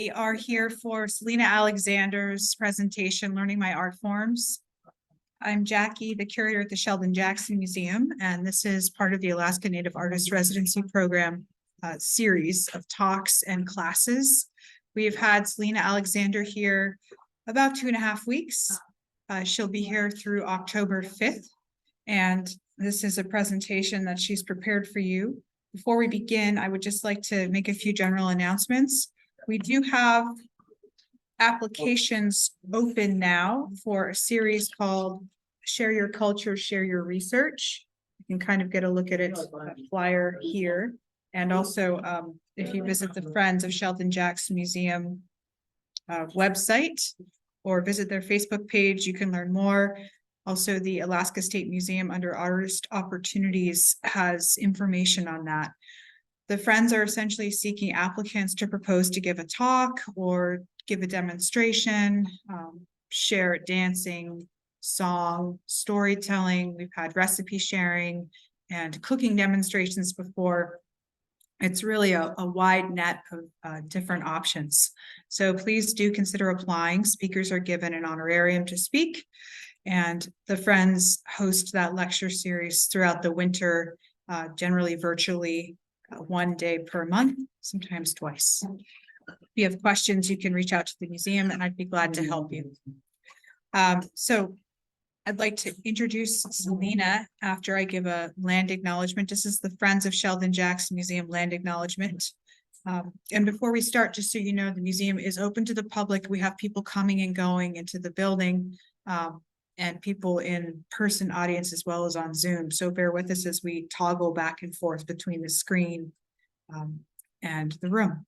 We are here for Selina Alexander's presentation, Learning My Art Forms. I'm Jackie, the curator at the Sheldon Jackson Museum, and this is part of the Alaska Native Artist Residency Program series of talks and classes. We've had Selina Alexander here about 2.5 weeks. She'll be here through October 5th, and this is a presentation that she's prepared for you. Before we begin, I would just like to make a few general announcements. We do have applications open now for a series called Share Your Culture, Share Your Research. You can kind of get a look at it, flyer here. And also, if you visit the Friends of Sheldon Jackson Museum website or visit their Facebook page, you can learn more. Also, the Alaska State Museum under Artist Opportunities has information on that. The Friends are essentially seeking applicants to propose to give a talk or give a demonstration, share dancing, song, storytelling. We've had recipe sharing and cooking demonstrations before. It's really a wide net of different options. So please do consider applying. Speakers are given an honorarium to speak, and the Friends host that lecture series throughout the winter, generally virtually. 1 day per month, sometimes twice. If you have questions, you can reach out to the museum and I'd be glad to help you. So I'd like to introduce Selina after I give a land acknowledgement. This is the Friends of Sheldon Jackson Museum land acknowledgement. And before we start, just so you know, the museum is open to the public. We have people coming and going into the building. And people in person audience as well as on Zoom. So bear with us as we toggle back and forth between the screen and the room.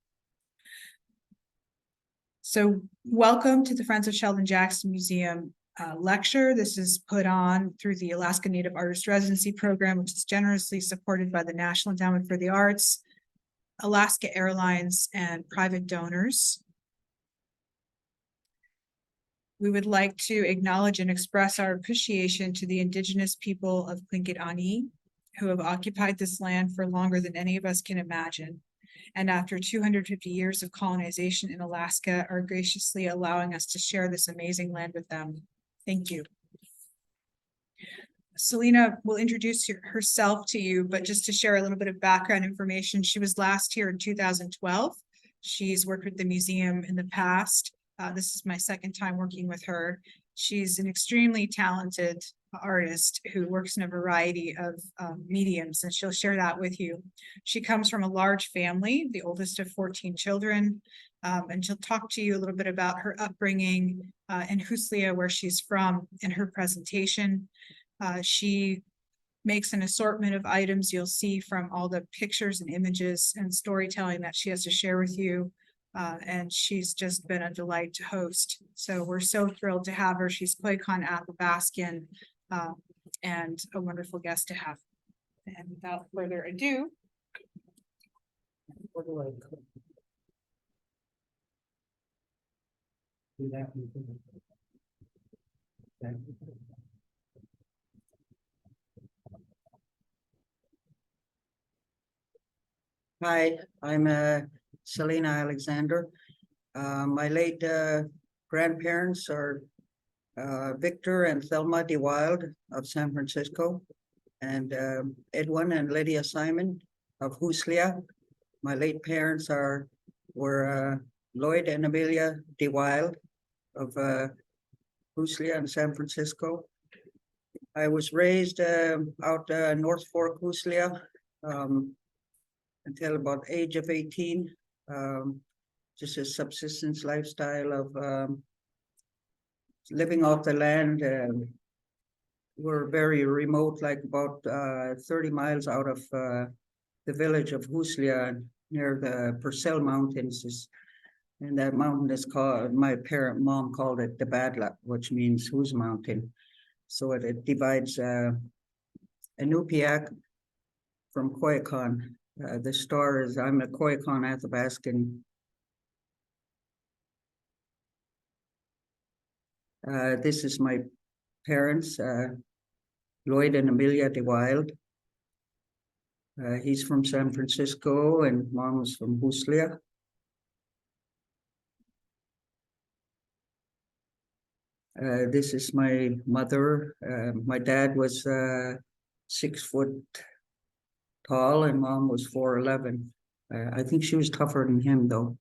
So welcome to the Friends of Sheldon Jackson Museum lecture. This is put on through the Alaska Native Artist Residency Program, which is generously supported by the National Endowment for the Arts, Alaska Airlines, and private donors. We would like to acknowledge and express our appreciation to the Indigenous people of Tlingit Ani, who have occupied this land for longer than any of us can imagine. And after 250 years of colonization in Alaska, are graciously allowing us to share this amazing land with them. Thank you. Selina will introduce herself to you, but just to share a little bit of background information, she was last here in 2012. She's worked with the museum in the past. This is my second time working with her. She's an extremely talented artist who works in a variety of mediums, and she'll share that with you. She comes from a large family, the oldest of 14 children, and she'll talk to you a little bit about her upbringing in Huslia, where she's from, in her presentation. She makes an assortment of items you'll see from all the pictures and images and storytelling that she has to share with you. And she's just been a delight to host. So we're so thrilled to have her. She's Koyukon Athabascan and a wonderful guest to have. And without further ado. Hi, I'm Selina Alexander. My late grandparents are Victor and Thelma DeWild of San Francisco, and Edwin and Lydia Simon of Huslia. My late parents were Lloyd and Amelia DeWild of Huslia and San Francisco. I was raised out North Fork, Huslia, until about age of 18. Just a subsistence lifestyle of living off the land. We're very remote, like about 30 miles out of the village of Huslia, near the Purcell Mountains. And that mountain is called, my parent mom called it the Badla, which means whose mountain. So it divides Inupiaq from Koyukon. The star is, I'm a Koyukon Athabascan. This is my parents, Lloyd and Amelia DeWild. He's from San Francisco and mom's from Huslia. This is my mother. My dad was 6 foot tall and mom was 4'11". I think she was tougher than him though.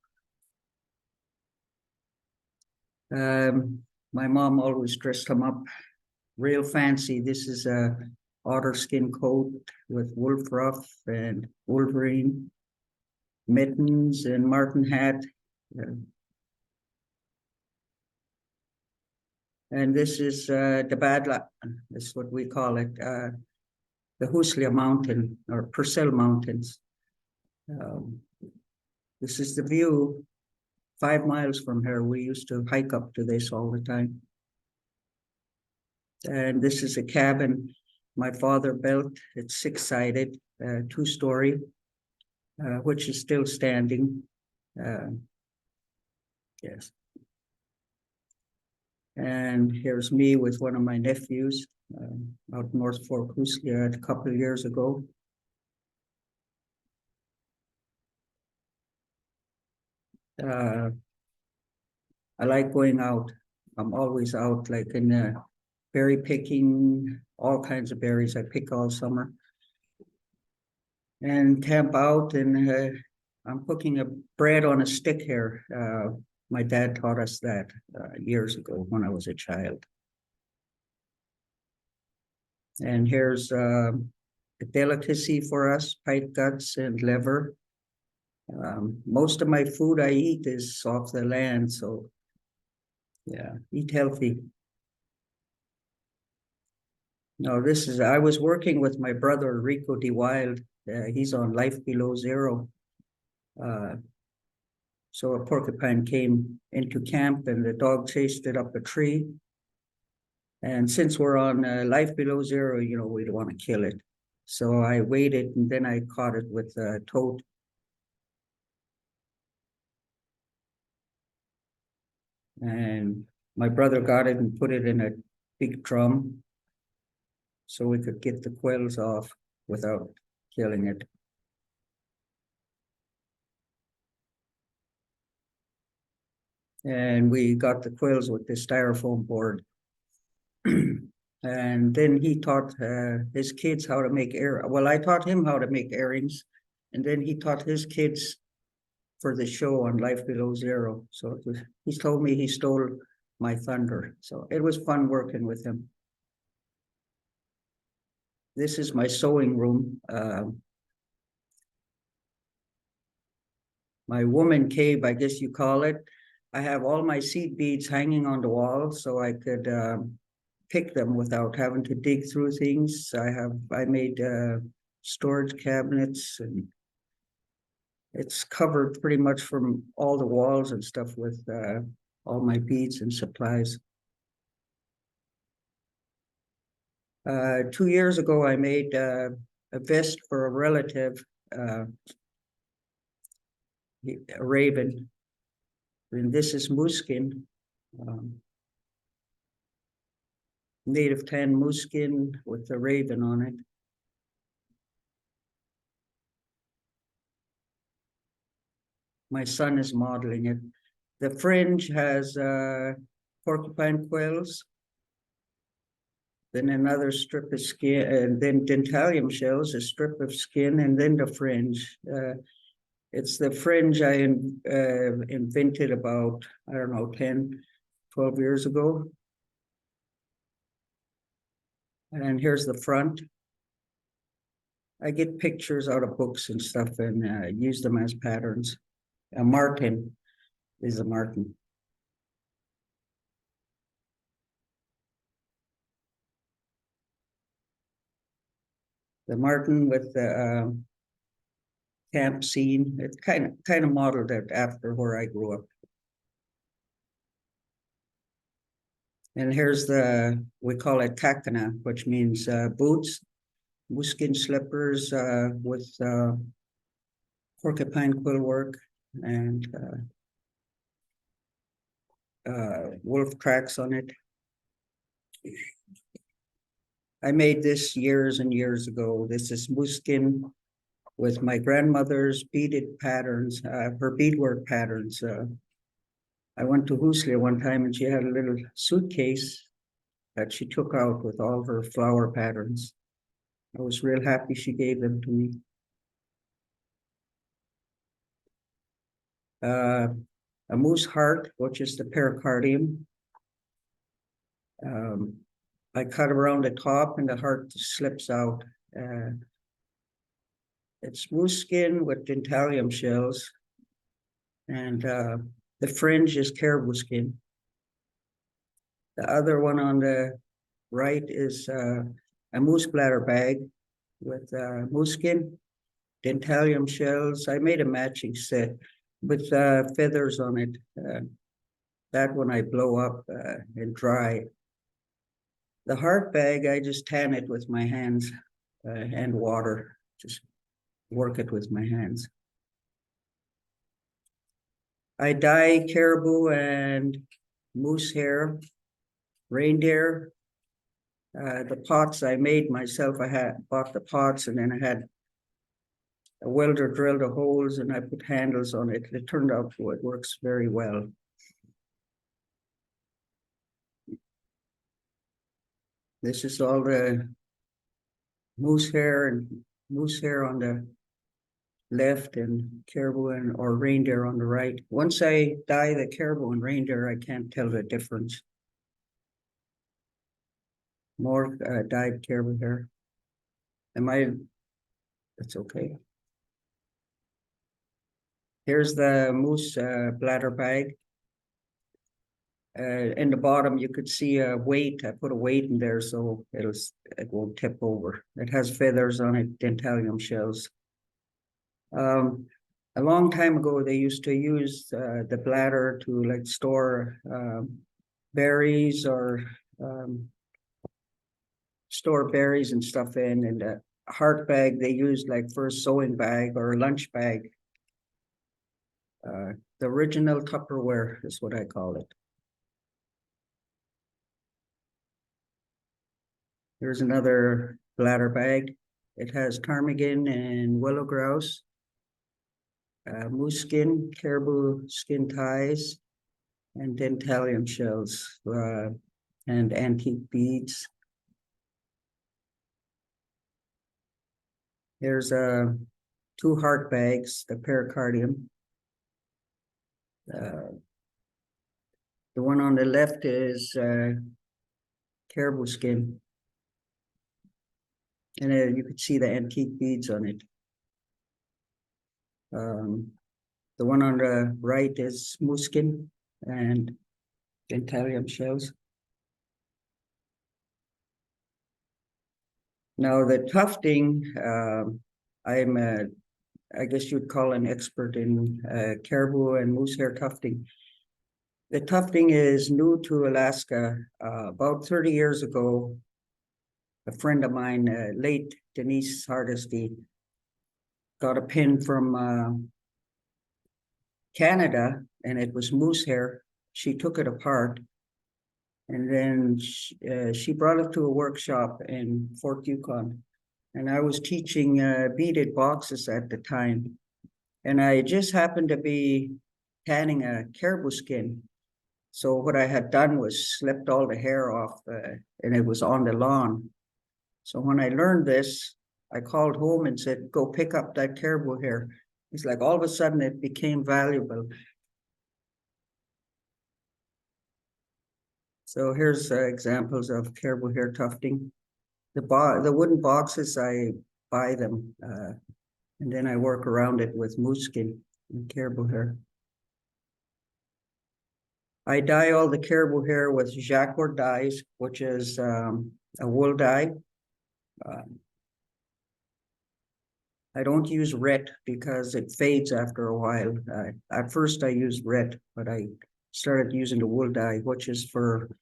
My mom always dressed him up real fancy. This is a otter skin coat with wolf ruff and wolverine mittens and marten hat. And this is the Badla, that's what we call it, the Huslia Mountain or Purcell Mountains. This is the view 5 miles from here. We used to hike up to this all the time. And this is a cabin my father built. It's 6-sided, 2-story, which is still standing. Yes. And here's me with one of my nephews out north Fort Huslia a couple of years ago. I like going out. I'm always out, like in the berry picking, all kinds of berries I pick all summer. And camp out, and I'm cooking a bread on a stick here. My dad taught us that years ago when I was a child. And here's a delicacy for us, pipe guts and liver. Most of my food I eat is off the land, so yeah, eat healthy. No, I was working with my brother, Rico D. Wild. He's on Life Below Zero. So a porcupine came into camp and the dog chased it up a tree. And since we're on Life Below Zero, we don't want to kill it. So I waited and then I caught it with a tote. And my brother got it and put it in a big drum so we could get the quills off without killing it. And we got the quills with the styrofoam board. And then he taught his kids how to make I taught him how to make earrings, and then he taught his kids for the show on Life Below Zero. So he told me he stole my thunder. So it was fun working with him. This is my sewing room. My woman cave, I guess you call it. I have all my seed beads hanging on the wall so I could pick them without having to dig through things. I made storage cabinets, and it's covered pretty much from all the walls and stuff with all my beads and supplies. 2 years ago, I made a vest for a relative, a raven. And this is moose skin, native tan moose skin with the raven on it. My son is modeling it. The fringe has porcupine quills, then another strip of skin, and then dentalium shells, a strip of skin, and then the fringe. It's the fringe I invented about, 10, 12 years ago. And here's the front. I get pictures out of books and stuff and use them as patterns. A marten is a marten. The marten with the camp scene. It kind of modeled it after where I grew up. And here's we call it kakana, which means boots, moose skin slippers with porcupine quill work and wolf tracks on it. I made this years and years ago. This is moose skin with my grandmother's beaded patterns, her beadwork patterns. I went to Huslia one time and she had a little suitcase that she took out with all her flower patterns. I was real happy she gave them to me. A moose heart, which is the pericardium. I cut around the top and the heart slips out. It's moose skin with dentalium shells, and the fringe is caribou skin. The other one on the right is a moose bladder bag with moose skin, dentalium shells. I made a matching set with feathers on it. That one I blow up and dry. The heart bag, I just tan it with my hands and water. Just work it with my hands. I dye caribou and moose hair, reindeer. The pots I made myself. I had bought the pots and then I had a welder drill the holes and I put handles on it. It turned out it works very well. This is all the moose hair on the left and caribou or reindeer on the right. Once I dye the caribou and reindeer, I can't tell the difference. More dyed caribou hair. That's okay. Here's the moose bladder bag. In the bottom, you could see a weight. I put a weight in there so it won't tip over. It has feathers on it, dentalium shells. A long time ago, they used to use the bladder to like store berries or store berries and stuff in. And the heart bag they used like for a sewing bag or a lunch bag. The original Tupperware is what I call it. Here's another bladder bag. It has ptarmigan and willow grouse, moose skin, caribou skin ties, and dentalium shells and antique beads. Here's two heart bags, the pericardium. The one on the left is caribou skin. And you could see the antique beads on it. The one on the right is moose skin and dentalium shells. Now the tufting, I guess you'd call an expert in caribou and moose hair tufting. The tufting is new to Alaska. About 30 years ago, a friend of mine, late Denise Hardesty, got a pin from Canada, and it was moose hair. She took it apart, and then she brought it to a workshop in Fort Yukon. And I was teaching beaded boxes at the time. And I just happened to be tanning a caribou skin. So what I had done was slipped all the hair off and it was on the lawn. So when I learned this, I called home and said, go pick up that caribou hair. It's like all of a sudden it became valuable. So here's examples of caribou hair tufting. The wooden boxes, I buy them and then I work around it with moose skin and caribou hair. I dye all the caribou hair with jacquard dyes, which is a wool dye. I don't use ret because it fades after a while. At first I used ret, but I started using the wool dye, which is for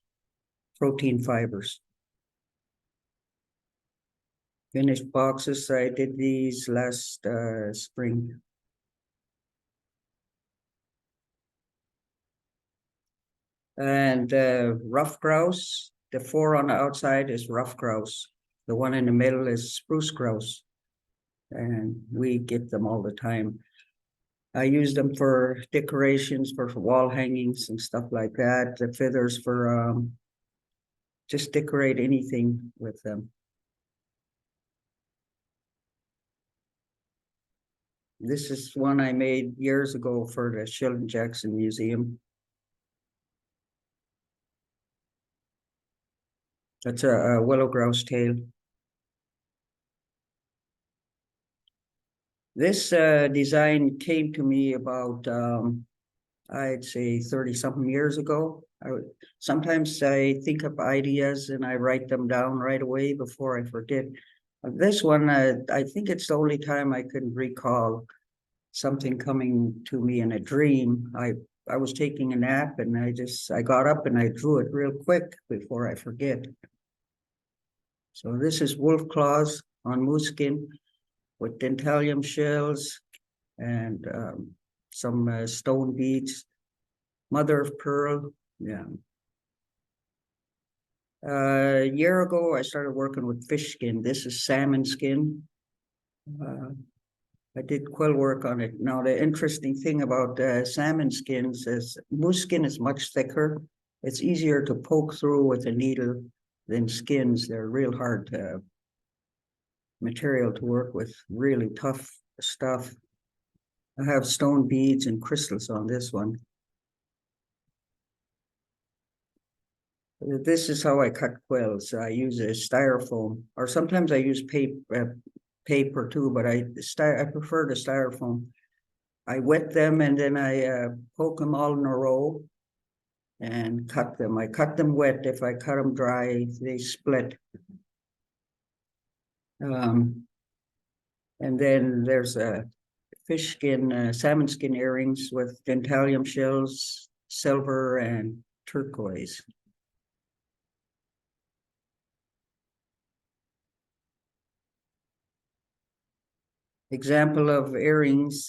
protein fibers. Finished boxes, I did these last spring. And rough grouse, the 4 on the outside is rough grouse. The one in the middle is spruce grouse. And we get them all the time. I use them for decorations, for wall hangings and stuff like that. The feathers for just decorate anything with them. This is one I made years ago for the Sheldon Jackson Museum. That's a willow grouse tail. This design came to me about I'd say 30-something years ago. Sometimes I think of ideas and I write them down right away before I forget. This one, I think it's the only time I can recall something coming to me in a dream. I was taking a nap and I got up and I drew it real quick before I forget. So this is wolf claws on moose skin with dentalium shells and some stone beads, mother of pearl. Yeah. A year ago, I started working with fish skin. This is salmon skin. I did quill work on it. Now, the interesting thing about salmon skins is moose skin is much thicker. It's easier to poke through with a needle than skins. They're real hard material to work with, really tough stuff. I have stone beads and crystals on this one. This is how I cut quills. I use a styrofoam, or sometimes I use paper too, but I prefer the styrofoam. I wet them and then I poke them all in a row and cut them. I cut them wet. If I cut them dry, they split. And then there's a fish skin, salmon skin earrings with dentalium shells, silver and turquoise. Example of earrings.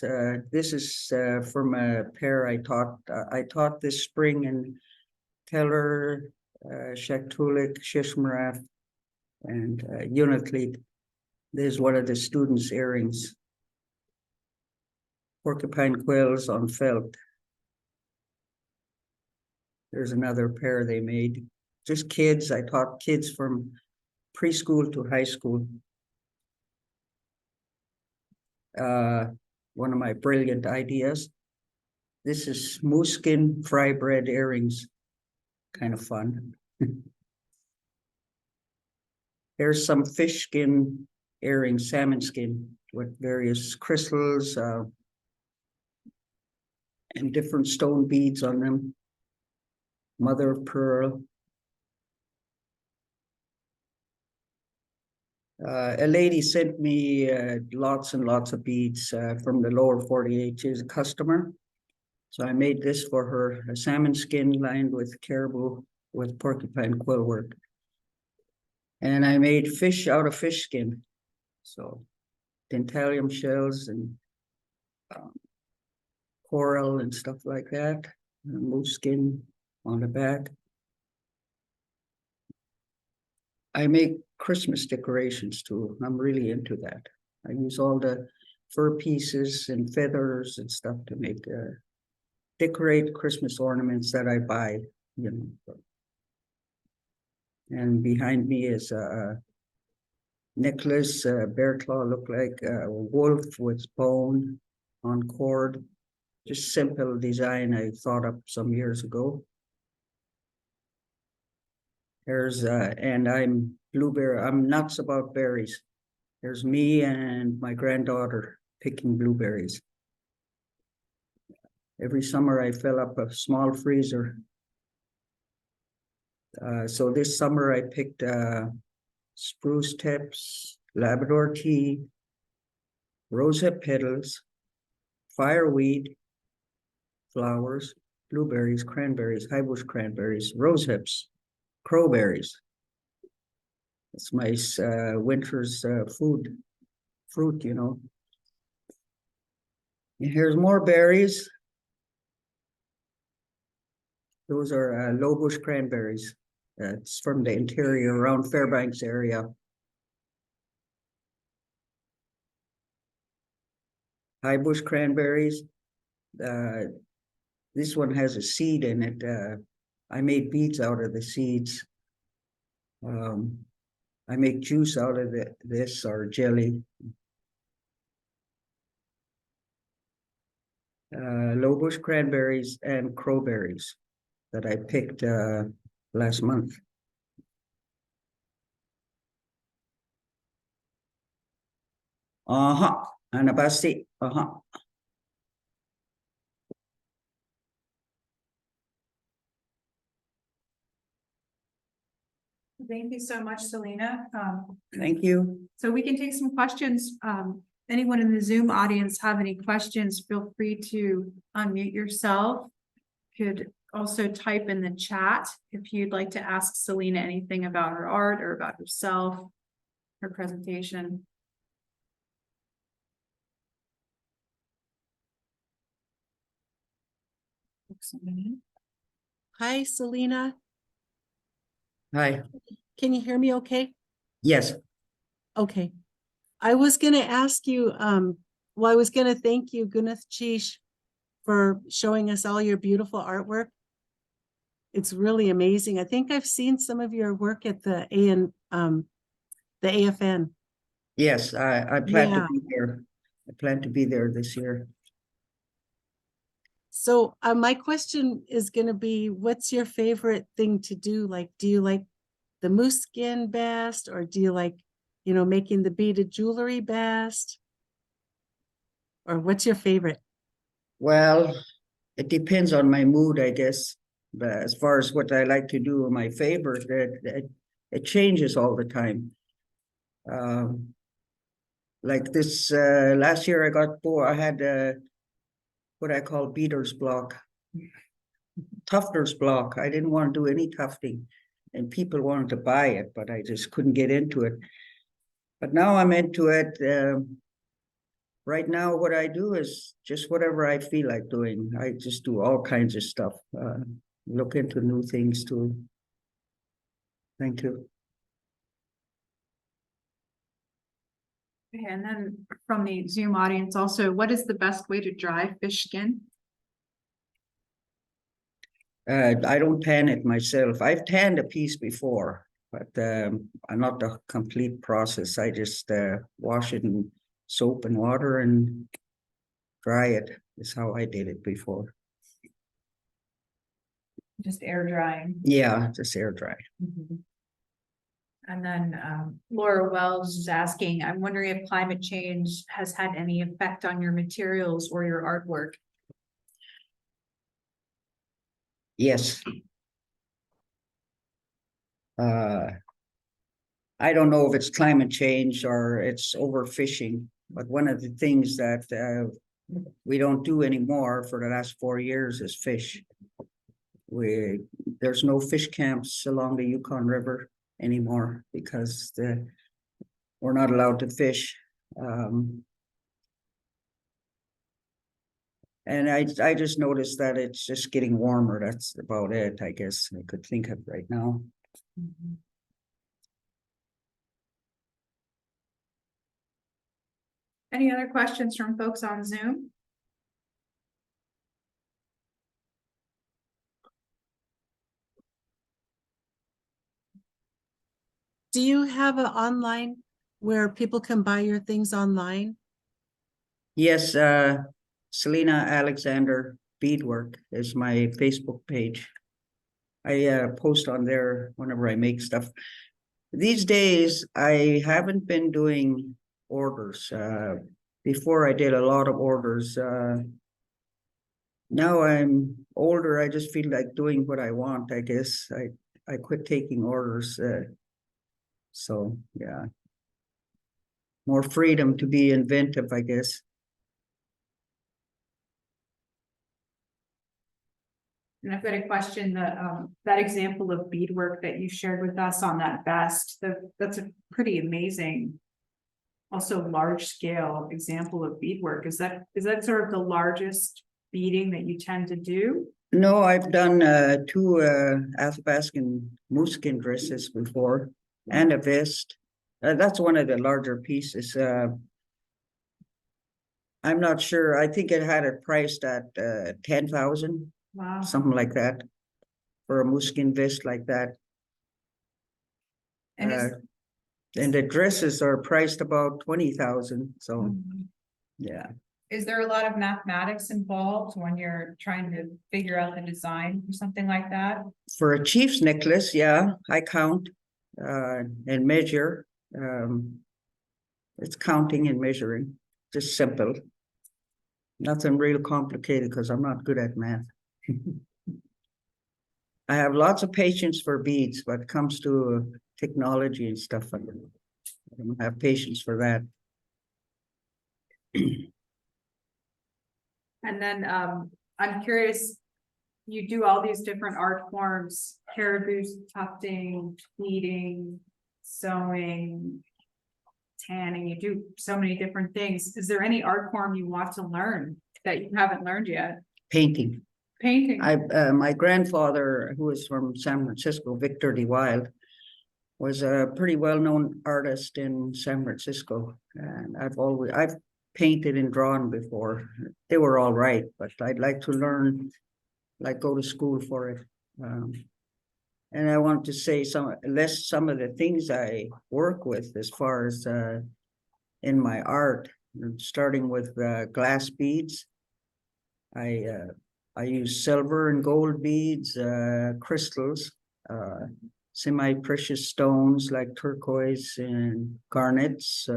This is from a pair I taught this spring in Keller, Shaktoolik, Shishmaref, and Unitleet. There's one of the students' earrings. Porcupine quills on felt. There's another pair they made. Just kids. I taught kids from preschool to high school. One of my brilliant ideas. This is moose skin fry bread earrings. Kind of fun. There's some fish skin earrings, salmon skin, with various crystals and different stone beads on them. Mother of pearl. A lady sent me lots and lots of beads from the lower 48. She's a customer. So I made this for her, a salmon skin lined with caribou with porcupine quill work. And I made fish out of fish skin. So dentalium shells and coral and stuff like that. And moose skin on the back. I make Christmas decorations too. I'm really into that. I use all the fur pieces and feathers and stuff to make decorate Christmas ornaments that I buy, you know. And behind me is a necklace, bear claw, look like a wolf with bone on cord. Just simple design I thought up some years ago. There's and I'm nuts about berries. There's me and my granddaughter picking blueberries. Every summer I fill up a small freezer. So this summer I picked spruce tips, Labrador tea, rosehip petals, fireweed, flowers, blueberries, cranberries, high bush cranberries, rosehips, crowberries. It's my winter's fruit, you know. And here's more berries. Those are low bush cranberries. It's from the interior around Fairbanks area. High bush cranberries, This one has a seed in it. I made beads out of the seeds. I make juice out of this or jelly. Low bush cranberries and crowberries that I picked last month. Anabasti. Thank you so much, Selina. Thank you. So we can take some questions. Anyone in the Zoom audience have any questions, feel free to unmute yourself. Could also type in the chat if you'd like to ask Selina anything about her art or about herself, her presentation. Hi, Selina. Hi. Can you hear me okay? Yes. Okay. I was going to ask you, I was going to thank you, Gunath Chish, for showing us all your beautiful artwork. It's really amazing. I think I've seen some of your work at the AFN. Yes, I plan to Yeah. be there. I plan to be there this year. So my question is going to be, what's your favorite thing to do? Like, do you like the moose skin best, or do you like, making the beaded jewelry best? Or what's your favorite? Well, it depends on my mood, I guess. But as far as what I like to do, my favorite, it changes all the time. Like this last year, I had what I call beater's block, tufter's block. I didn't want to do any tufting, and people wanted to buy it, but I just couldn't get into it. But now I'm into it. Right now, what I do is just whatever I feel like doing. I just do all kinds of stuff. Look into new things too. Thank you. Okay, and then from the Zoom audience also, what is the best way to dry fish skin? I don't tan it myself. I've tanned a piece before, but not the complete process. I just wash it in soap and water and dry it. Is how I did it before. Just air drying. Yeah, just air dry. And then Laura Wells is asking, I'm wondering if climate change has had any effect on your materials or your artwork. Yes. I don't know if it's climate change or it's overfishing, but one of the things that we don't do anymore for the last 4 years is fish. There's no fish camps along the Yukon River anymore because we're not allowed to fish. And I just noticed that it's just getting warmer. That's about it, I guess I could think of right now. Any other questions from folks on Zoom? Do you have an online where people can buy your things online? Yes, Selina Alexander Beadwork is my Facebook page. I post on there whenever I make stuff. These days, I haven't been doing orders. Before I did a lot of orders. Now I'm older, I just feel like doing what I want, I guess. I quit taking orders. So, yeah. More freedom to be inventive, I guess. And I've got a question that example of beadwork that you shared with us on that vest, that's a pretty amazing, also large scale example of beadwork. Is that sort of the largest beading that you tend to do? No, I've done 2 Athabascan moose skin dresses before and a vest. That's one of the larger pieces. I'm not sure. I think it had it priced at 10,000, Wow. something like that. For a mooskin vest like that. And is, And the dresses are priced about 20,000, so, yeah. is there a lot of mathematics involved when you're trying to figure out the design for something like that? For a chief's necklace, yeah, I count and measure. It's counting and measuring, just simple. Nothing real complicated because I'm not good at math. I have lots of patience for beads, but it comes to technology and stuff, I don't have patience for that. And then I'm curious, you do all these different art forms, caribou tufting, beading, sewing, tanning, you do so many different things. Is there any art form you want to learn that you haven't learned yet? Painting. Painting. My grandfather, who is from San Francisco, Victor de Wilde, was a pretty well-known artist in San Francisco. And I've painted and drawn before. They were all right, but I'd like to learn, like go to school for it. And I want to say some of the things I work with as far as in my art, starting with glass beads. I use silver and gold beads, crystals, semi-precious stones like turquoise and garnets,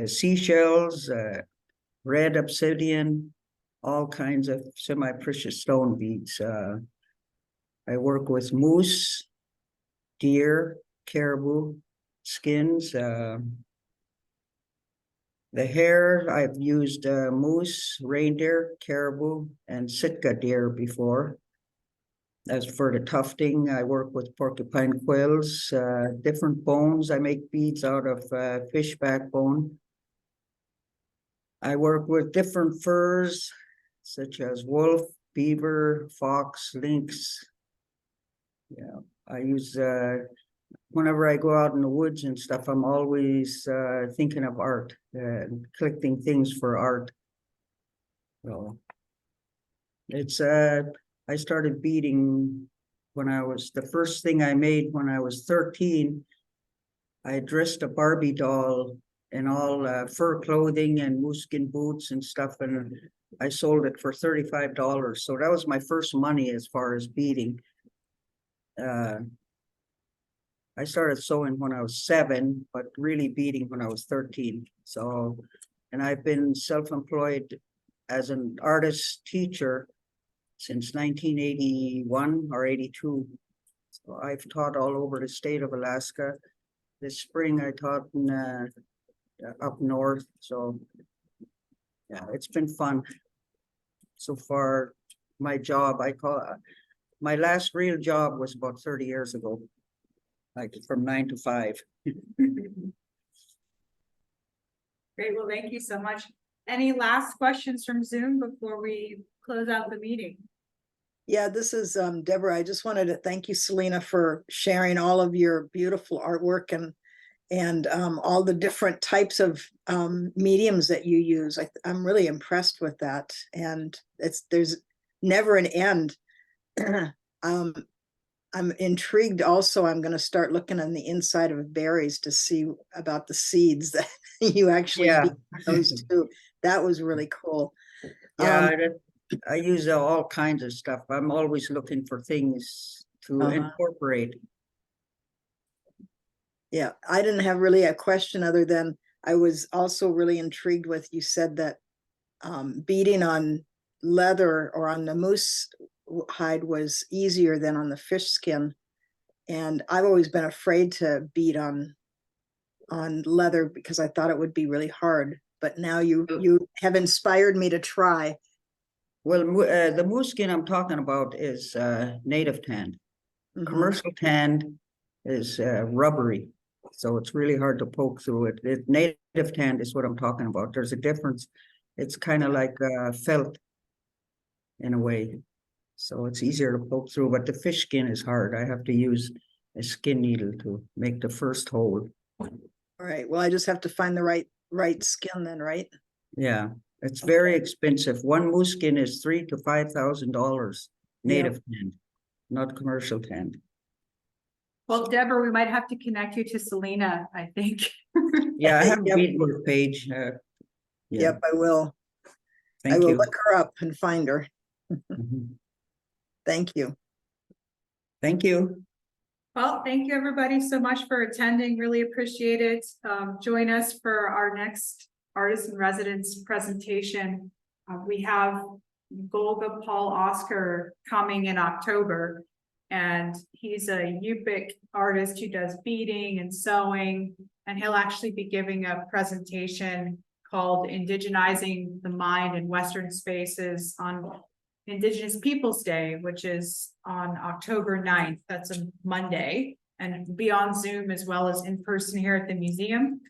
seashells, red obsidian, all kinds of semi-precious stone beads. I work with moose, deer, caribou skins. The hair, I've used moose, reindeer, caribou, and Sitka deer before. As for the tufting, I work with porcupine quills, different bones. I make beads out of fish backbone. I work with different furs, such as wolf, beaver, fox, lynx. Yeah, I use, whenever I go out in the woods and stuff, I'm always thinking of art and collecting things for art. So it's, I started beading when the first thing I made when I was 13. I dressed a Barbie doll in all fur clothing and mooskin boots and stuff, and I sold it for $35. So that was my first money as far as beading. I started sewing when I was 7, but really beading when I was 13. So, and I've been self-employed as an artist teacher since 1981 or 82. So I've taught all over the state of Alaska. This spring I taught in, up north. So yeah, it's been fun. So far, my job, my last real job was about 30 years ago, like from 9 to 5. Great, well, thank you so much. Any last questions from Zoom before we close out the meeting? Yeah, this is Deborah. I just wanted to thank you, Selina, for sharing all of your beautiful artwork and all the different types of mediums that you use. I'm really impressed with that, and there's never an end. I'm intrigued also. I'm going to start looking on the inside of berries to see about the seeds that you actually beat those too. That was really cool. Yeah, I use all kinds of stuff. I'm always looking for things to incorporate. Yeah, I didn't have really a question other than I was also really intrigued with, you said that beading on leather or on the moose hide was easier than on the fish skin. And I've always been afraid to bead on leather because I thought it would be really hard. But now you have inspired me to try. Well, the moose skin I'm talking about is native tanned. Commercial tanned is rubbery, so it's really hard to poke through it. Native tanned is what I'm talking about. There's a difference. It's kind of like felt in a way, so it's easier to poke through, but the fish skin is hard. I have to use a skin needle to make the first hole. All right, well, I just have to find the right right skin then, right? Yeah, it's very expensive. One moose skin is $3,000 to $5,000, native tanned, not commercial tanned. Well, Deborah, we might have to connect you to Selina, I think. Yeah, I have a Yep. beadwork page. Yeah, Yep, I will. I thank will you. look her up and find her. Mhm. Thank you. Thank you. Well, thank you, everybody, so much for attending. Really appreciate it. Join us for our next Artist in Residence presentation. We have Golga Paul Oscar coming in October. And he's a Yupik artist who does beading and sewing. And he'll actually be giving a presentation called Indigenizing the Mind in Western Spaces on Indigenous Peoples Day, which is on October 9th. That's a Monday, and be on Zoom as well as in person here at the museum.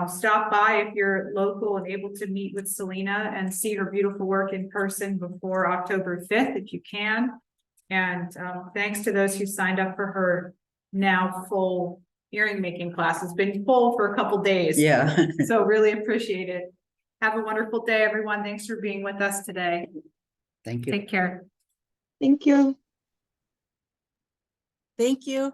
Stop by if you're local and able to meet with Selina and see her beautiful work in person before October 5th, if you can. And thanks to those who signed up for her now full earring making class. It's been full for a couple days. Yeah. So really appreciate it. Have a wonderful day, everyone. Thanks for being with us today. Thank you. Take care. Thank you. Thank you.